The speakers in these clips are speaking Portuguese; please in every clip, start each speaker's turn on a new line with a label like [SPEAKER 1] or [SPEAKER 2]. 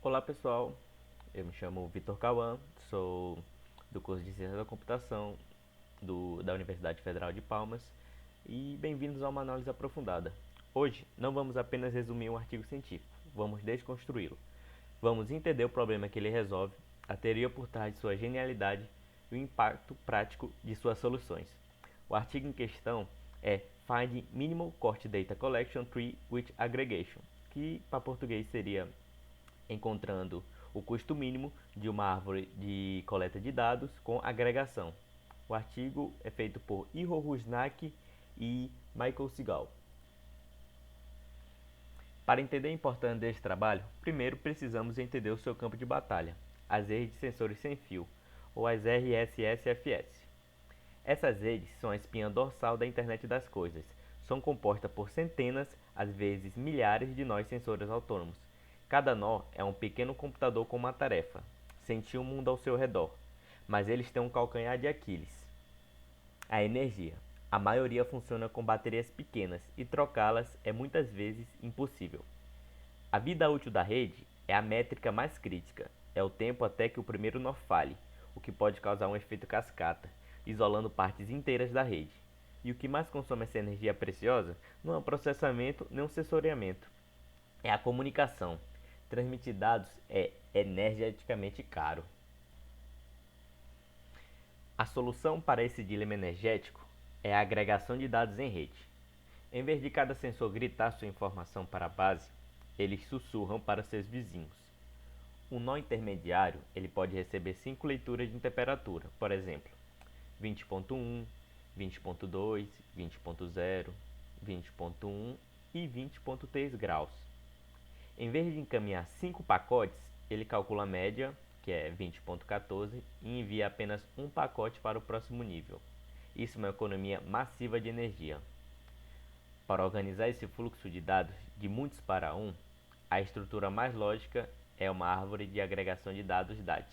[SPEAKER 1] Olá pessoal, eu me chamo Vitor Cauã, sou do curso de Ciência da Computação da Universidade Federal de Palmas e bem-vindos a uma análise aprofundada. Hoje não vamos apenas resumir um artigo científico, vamos desconstruí-lo. Vamos entender o problema que ele resolve, a teoria por trás de sua genialidade e o impacto prático de suas soluções. O artigo em questão é Find Minimal Cost Data Collection Tree with Aggregation, que para português seria encontrando o custo mínimo de uma árvore de coleta de dados com agregação. O artigo é feito por Ihor Rusnak e Michael Segal. Para entender a importância desse trabalho, primeiro precisamos entender o seu campo de batalha, as redes de sensores sem fio, ou as RSSFS. Essas redes são a espinha dorsal da internet das coisas. São compostas por centenas, às vezes milhares de nós sensores autônomos. Cada nó é um pequeno computador com uma tarefa: sentir o mundo ao seu redor. Mas eles têm um calcanhar de Aquiles: a energia. A maioria funciona com baterias pequenas e trocá-las é muitas vezes impossível. A vida útil da rede é a métrica mais crítica. É o tempo até que o primeiro nó falhe, o que pode causar um efeito cascata, isolando partes inteiras da rede. E o que mais consome essa energia preciosa não é o processamento nem o sensoriamento, é a comunicação. Transmitir dados é energeticamente caro. A solução para esse dilema energético é a agregação de dados em rede. Em vez de cada sensor gritar sua informação para a base, eles sussurram para seus vizinhos. Um nó intermediário ele pode receber 5 leituras de temperatura, por exemplo, 20.1, 20.2, 20.0, 20.1 e 20.3 graus. Em vez de encaminhar 5 pacotes, ele calcula a média, que é 20.14, e envia apenas um pacote para o próximo nível. Isso é uma economia massiva de energia. Para organizar esse fluxo de dados de muitos para um, a estrutura mais lógica é uma árvore de agregação de dados DAT.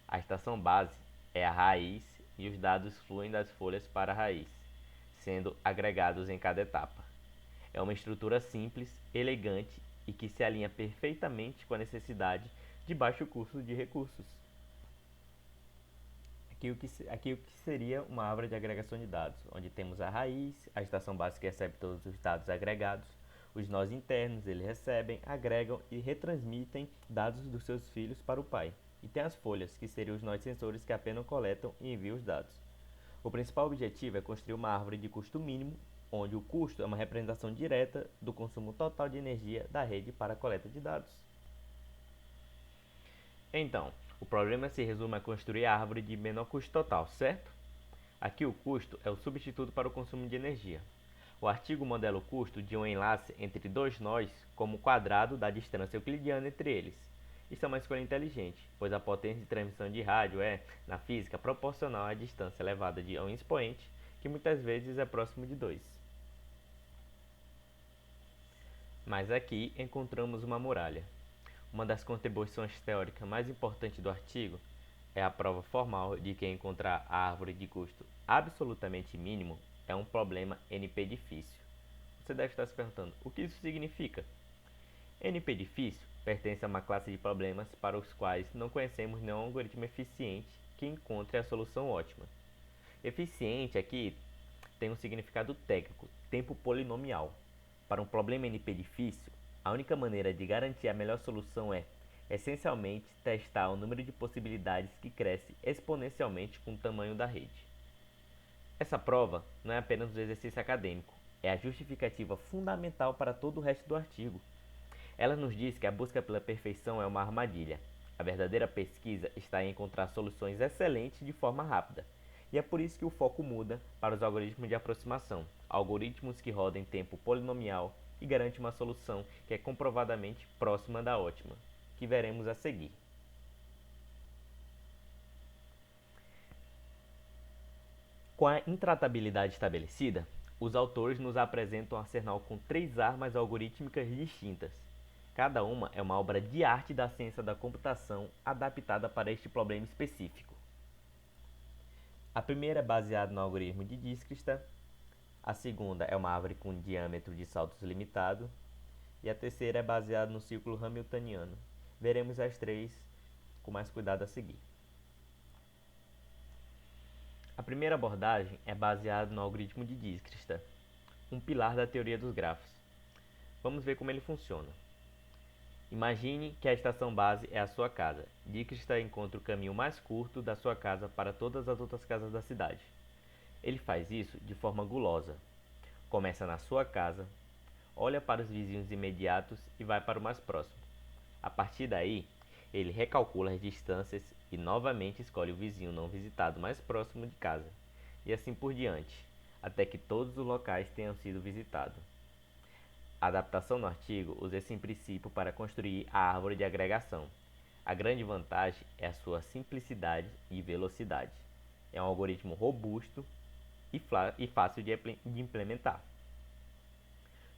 [SPEAKER 1] A estação base é a raiz e os dados fluem das folhas para a raiz, sendo agregados em cada etapa. É uma estrutura simples, elegante e que se alinha perfeitamente com a necessidade de baixo custo de recursos. Aqui o que seria uma árvore de agregação de dados, onde temos a raiz, a estação base que recebe todos os dados agregados, os nós internos eles recebem, agregam e retransmitem dados dos seus filhos para o pai. E tem as folhas, que seriam os nós sensores que apenas coletam e enviam os dados. O principal objetivo é construir uma árvore de custo mínimo, onde o custo é uma representação direta do consumo total de energia da rede para a coleta de dados. Então, o problema se resume a construir a árvore de menor custo total, certo? Aqui o custo é o substituto para o consumo de energia. O artigo modela o custo de um enlace entre dois nós como o quadrado da distância euclidiana entre eles. Isso é uma escolha inteligente, pois a potência de transmissão de rádio é, na física, proporcional à distância elevada de um expoente, que muitas vezes é próximo de 2. Mas aqui encontramos uma muralha. Uma das contribuições teóricas mais importantes do artigo é a prova formal de que encontrar a árvore de custo absolutamente mínimo é um problema NP difícil. Você deve estar se perguntando, o que isso significa? NP difícil pertence a uma classe de problemas para os quais não conhecemos nenhum algoritmo eficiente que encontre a solução ótima. Eficiente aqui tem um significado técnico, tempo polinomial. Para um problema NP difícil, a única maneira de garantir a melhor solução é, essencialmente, testar o número de possibilidades que cresce exponencialmente com o tamanho da rede. Essa prova não é apenas um exercício acadêmico, é a justificativa fundamental para todo o resto do artigo. Ela nos diz que a busca pela perfeição é uma armadilha. A verdadeira pesquisa está em encontrar soluções excelentes de forma rápida. E é por isso que o foco muda para os algoritmos de aproximação, algoritmos que rodam em tempo polinomial e garantem uma solução que é comprovadamente próxima da ótima, que veremos a seguir. Com a intratabilidade estabelecida, os autores nos apresentam um arsenal com 3 armas algorítmicas distintas. Cada uma é uma obra de arte da ciência da computação adaptada para este problema específico. A primeira é baseada no algoritmo de Dijkstra, a segunda é uma árvore com diâmetro de saltos limitado e a terceira é baseada no círculo hamiltoniano. Veremos as três com mais cuidado a seguir. A primeira abordagem é baseada no algoritmo de Dijkstra, um pilar da teoria dos grafos. Vamos ver como ele funciona. Imagine que a estação base é a sua casa. Dijkstra encontra o caminho mais curto da sua casa para todas as outras casas da cidade. Ele faz isso de forma gulosa. Começa na sua casa, olha para os vizinhos imediatos e vai para o mais próximo. A partir daí, ele recalcula as distâncias e novamente escolhe o vizinho não visitado mais próximo de casa, e assim por diante, até que todos os locais tenham sido visitados. A adaptação no artigo usa esse princípio para construir a árvore de agregação. A grande vantagem é a sua simplicidade e velocidade. É um algoritmo robusto e fácil de implementar.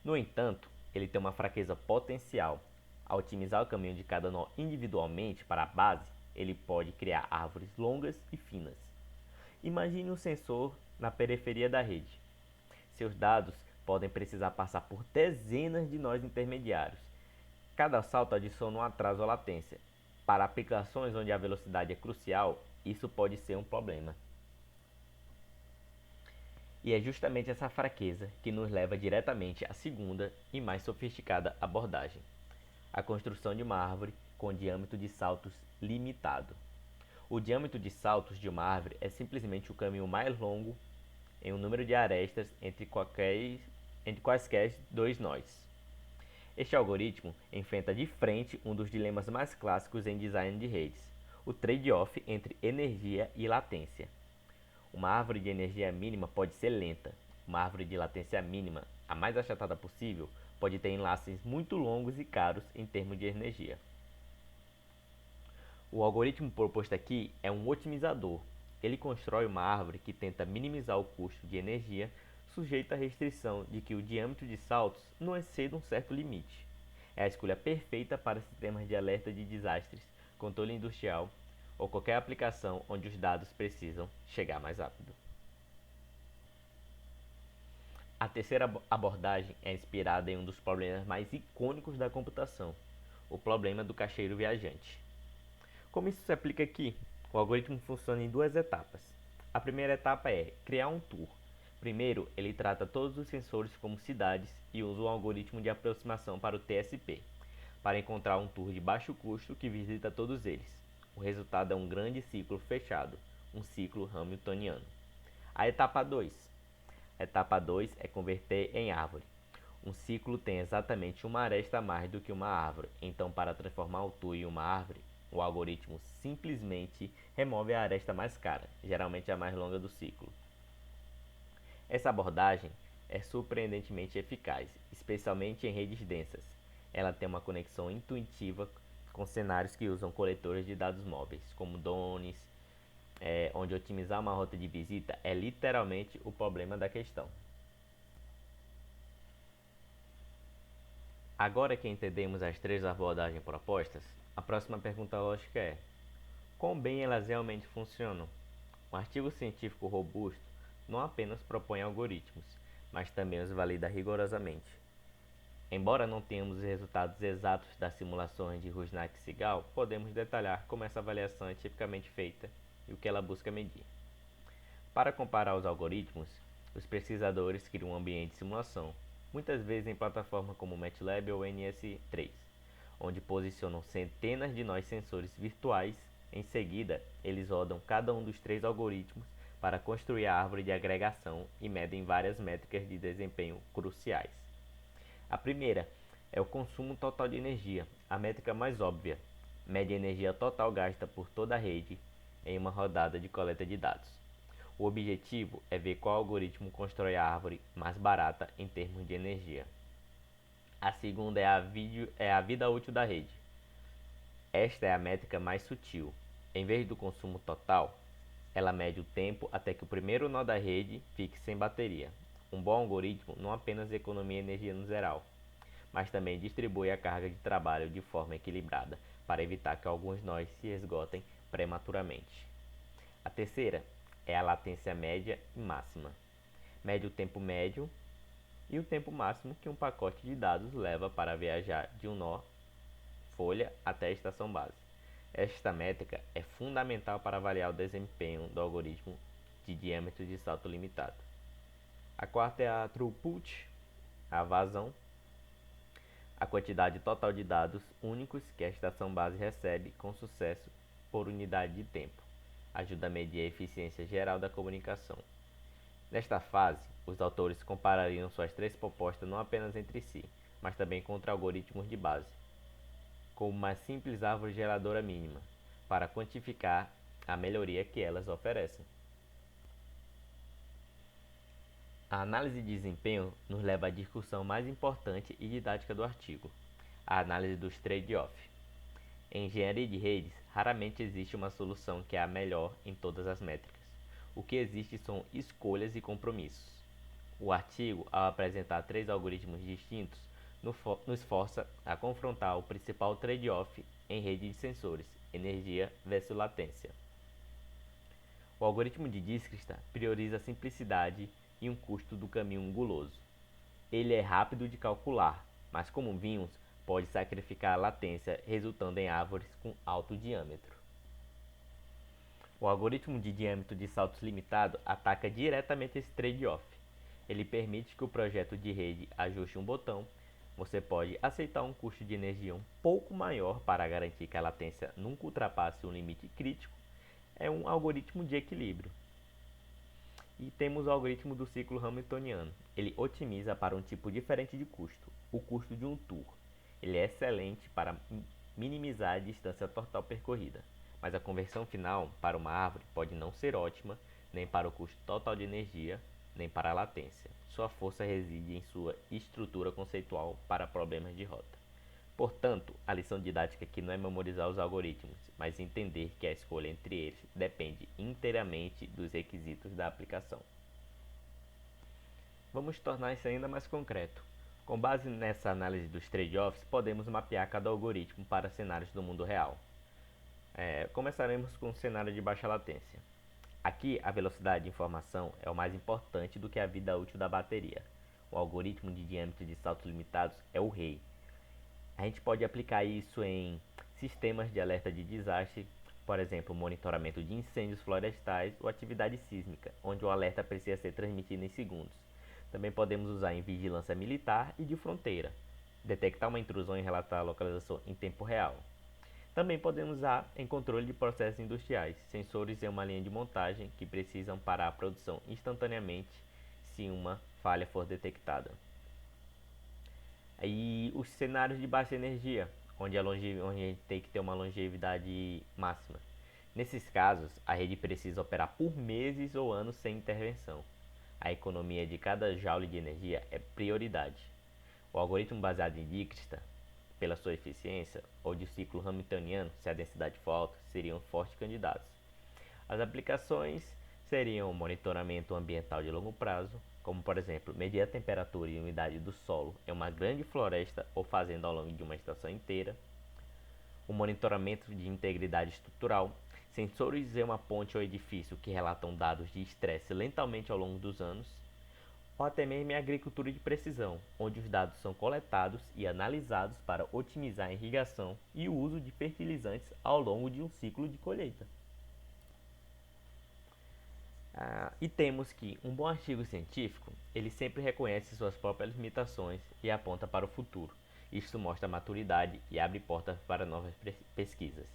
[SPEAKER 1] No entanto, ele tem uma fraqueza potencial. Ao otimizar o caminho de cada nó individualmente para a base, ele pode criar árvores longas e finas. Imagine um sensor na periferia da rede. Seus dados podem precisar passar por dezenas de nós intermediários. Cada salto adiciona um atraso ou latência. Para aplicações onde a velocidade é crucial, isso pode ser um problema. E é justamente essa fraqueza que nos leva diretamente à segunda e mais sofisticada abordagem: a construção de uma árvore com diâmetro de saltos limitado. O diâmetro de saltos de uma árvore é simplesmente o caminho mais longo em um número de arestas entre quaisquer dois nós. Este algoritmo enfrenta de frente um dos dilemas mais clássicos em design de redes: o trade-off entre energia e latência. Uma árvore de energia mínima pode ser lenta. Uma árvore de latência mínima, a mais achatada possível, pode ter enlaces muito longos e caros em termos de energia. O algoritmo proposto aqui é um otimizador. Ele constrói uma árvore que tenta minimizar o custo de energia, sujeita à restrição de que o diâmetro de saltos não exceda um certo limite. É a escolha perfeita para sistemas de alerta de desastres, controle industrial ou qualquer aplicação onde os dados precisam chegar mais rápido. A terceira abordagem é inspirada em um dos problemas mais icônicos da computação: o problema do caixeiro viajante. Como isso se aplica aqui? O algoritmo funciona em duas etapas. A primeira etapa é criar um tour. Primeiro, ele trata todos os sensores como cidades e usa um algoritmo de aproximação para o TSP, para encontrar um tour de baixo custo que visita todos eles. O resultado é um grande ciclo fechado, um ciclo hamiltoniano. A etapa 2. A etapa 2 é converter em árvore. Um ciclo tem exatamente uma aresta a mais do que uma árvore, então para transformar o tour em uma árvore, o algoritmo simplesmente remove a aresta mais cara, geralmente a mais longa do ciclo. Essa abordagem é surpreendentemente eficaz, especialmente em redes densas. Ela tem uma conexão intuitiva com cenários que usam coletores de dados móveis, como drones, onde otimizar uma rota de visita é literalmente o problema da questão. Agora que entendemos as três abordagens propostas, a próxima pergunta lógica é: quão bem elas realmente funcionam? Um artigo científico robusto não apenas propõe algoritmos, mas também os valida rigorosamente. Embora não tenhamos os resultados exatos das simulações de Rusnak e Segal, podemos detalhar como essa avaliação é tipicamente feita e o que ela busca medir. Para comparar os algoritmos, os pesquisadores criam um ambiente de simulação, muitas vezes em plataformas como MATLAB ou NS3, onde posicionam centenas de nós sensores virtuais. Em seguida, eles rodam cada um dos três algoritmos para construir a árvore de agregação e medem várias métricas de desempenho cruciais. A primeira é o consumo total de energia, a métrica mais óbvia. Mede a energia total gasta por toda a rede em uma rodada de coleta de dados. O objetivo é ver qual algoritmo constrói a árvore mais barata em termos de energia. A segunda é a vida útil da rede. Esta é a métrica mais sutil. Em vez do consumo total, ela mede o tempo até que o primeiro nó da rede fique sem bateria. Um bom algoritmo não apenas economia energia no geral, mas também distribui a carga de trabalho de forma equilibrada para evitar que alguns nós se esgotem prematuramente. A terceira é a latência média e máxima. Mede o tempo médio e o tempo máximo que um pacote de dados leva para viajar de um nó folha até a estação base. Esta métrica é fundamental para avaliar o desempenho do algoritmo de diâmetro de salto limitado. A quarta é a throughput, a vazão, a quantidade total de dados únicos que a estação base recebe com sucesso por unidade de tempo. Ajuda a medir a eficiência geral da comunicação. Nesta fase, os autores comparariam suas três propostas não apenas entre si, mas também contra algoritmos de base, como uma simples árvore geradora mínima, para quantificar a melhoria que elas oferecem. A análise de desempenho nos leva à discussão mais importante e didática do artigo, a análise dos trade-off. Em engenharia de redes, raramente existe uma solução que é a melhor em todas as métricas. O que existe são escolhas e compromissos. O artigo, ao apresentar três algoritmos distintos, nos força a confrontar o principal trade-off em rede de sensores, energia versus latência. O algoritmo de Dijkstra prioriza a simplicidade e um custo do caminho anguloso. Ele é rápido de calcular, mas como vimos, pode sacrificar a latência, resultando em árvores com alto diâmetro. O algoritmo de diâmetro de saltos limitado ataca diretamente esse trade-off. Ele permite que o projeto de rede ajuste um botão. Você pode aceitar um custo de energia um pouco maior para garantir que a latência nunca ultrapasse um limite crítico. É um algoritmo de equilíbrio. E temos o algoritmo do ciclo hamiltoniano. Ele otimiza para um tipo diferente de custo, o custo de um tour. Ele é excelente para minimizar a distância total percorrida, mas a conversão final para uma árvore pode não ser ótima, nem para o custo total de energia, nem para a latência. Sua força reside em sua estrutura conceitual para problemas de rota. Portanto, a lição didática aqui não é memorizar os algoritmos, mas entender que a escolha entre eles depende inteiramente dos requisitos da aplicação. Vamos tornar isso ainda mais concreto. Com base nessa análise dos trade-offs, podemos mapear cada algoritmo para cenários do mundo real. Começaremos com um cenário de baixa latência. Aqui, a velocidade de informação é o mais importante do que a vida útil da bateria. O algoritmo de diâmetro de saltos limitados é o rei. A gente pode aplicar isso em sistemas de alerta de desastre, por exemplo, monitoramento de incêndios florestais ou atividade sísmica, onde o alerta precisa ser transmitido em segundos. Também podemos usar em vigilância militar e de fronteira, detectar uma intrusão e relatar a localização em tempo real. Também podemos usar em controle de processos industriais, sensores em uma linha de montagem que precisam parar a produção instantaneamente se uma falha for detectada. E os cenários de baixa energia, onde a gente tem que ter uma longevidade máxima. Nesses casos, a rede precisa operar por meses ou anos sem intervenção. A economia de cada joule de energia é prioridade. O algoritmo baseado em Dijkstra, pela sua eficiência, ou de ciclo hamiltoniano, se a densidade for alta, seriam fortes candidatos. As aplicações seriam monitoramento ambiental de longo prazo, como por exemplo, medir a temperatura e umidade do solo em uma grande floresta ou fazenda ao longo de uma estação inteira, o monitoramento de integridade estrutural, sensores em uma ponte ou edifício que relatam dados de estresse lentamente ao longo dos anos, ou até mesmo em agricultura de precisão, onde os dados são coletados e analisados para otimizar a irrigação e o uso de fertilizantes ao longo de um ciclo de colheita. E temos que um bom artigo científico, ele sempre reconhece suas próprias limitações e aponta para o futuro. Isso mostra maturidade e abre portas para novas pesquisas.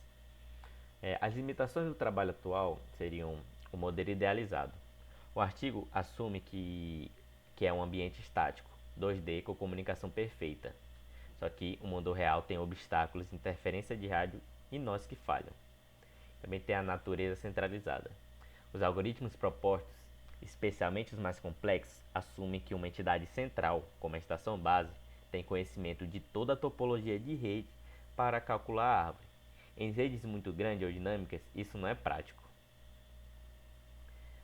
[SPEAKER 1] As limitações do trabalho atual seriam o modelo idealizado. O artigo assume que é um ambiente estático, 2D com comunicação perfeita. Só que o mundo real tem obstáculos, interferência de rádio e nós que falham. Também tem a natureza centralizada. Os algoritmos propostos, especialmente os mais complexos, assumem que uma entidade central, como a estação base, tem conhecimento de toda a topologia de rede para calcular a árvore. Em redes muito grandes ou dinâmicas, isso não é prático.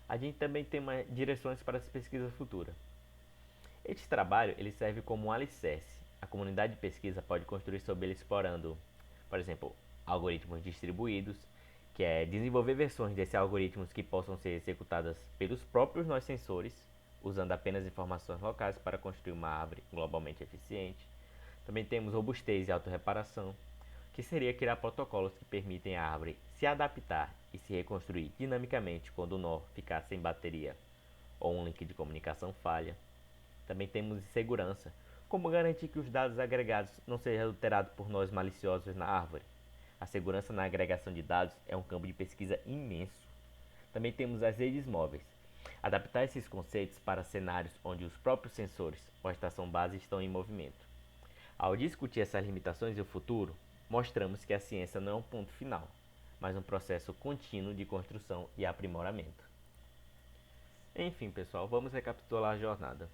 [SPEAKER 1] A gente também tem direções para as pesquisas futuras. Este trabalho ele serve como um alicerce. A comunidade de pesquisa pode construir sobre ele explorando, por exemplo, algoritmos distribuídos, que é desenvolver versões desses algoritmos que possam ser executadas pelos próprios nós sensores, usando apenas informações locais para construir uma árvore globalmente eficiente. Também temos robustez e autorreparação. que seria criar protocolos que permitem a árvore se adaptar e se reconstruir dinamicamente quando o nó ficar sem bateria ou um link de comunicação falha. Também temos segurança, como garantir que os dados agregados não sejam adulterados por nós maliciosos na árvore. A segurança na agregação de dados é um campo de pesquisa imenso. Também temos as redes móveis. Adaptar esses conceitos para cenários onde os próprios sensores ou a estação base estão em movimento. Ao discutir essas limitações e o futuro, mostramos que a ciência não é um ponto final, mas um processo contínuo de construção e aprimoramento. Enfim, pessoal, vamos recapitular a jornada.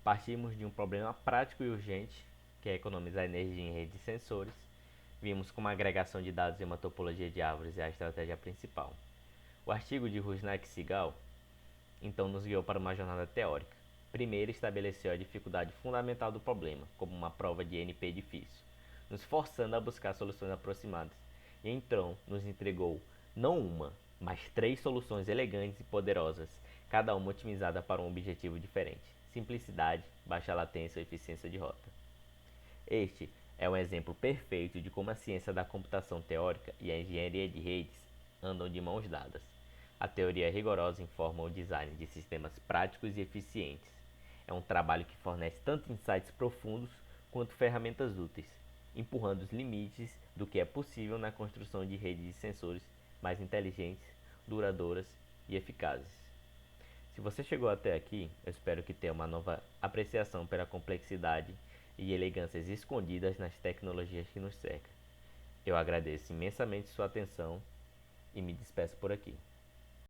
[SPEAKER 1] Partimos de um problema prático e urgente, que é economizar energia em redes de sensores. Vimos como a agregação de dados em uma topologia de árvores é a estratégia principal. O artigo de Rusnak e Sigal, então, nos guiou para uma jornada teórica. Primeiro, estabeleceu a dificuldade fundamental do problema, como uma prova de NP difícil, nos forçando a buscar soluções aproximadas. E então, nos entregou não uma, mas 3 soluções elegantes e poderosas, cada uma otimizada para um objetivo diferente: simplicidade, baixa latência e eficiência de rota. Este é um exemplo perfeito de como a ciência da computação teórica e a engenharia de redes andam de mãos dadas. A teoria rigorosa informa o design de sistemas práticos e eficientes. É um trabalho que fornece tanto insights profundos quanto ferramentas úteis, empurrando os limites do que é possível na construção de redes de sensores mais inteligentes, duradouras e eficazes. Se você chegou até aqui, eu espero que tenha uma nova apreciação pela complexidade e elegâncias escondidas nas tecnologias que nos cercam. Eu agradeço imensamente sua atenção e me despeço por aqui.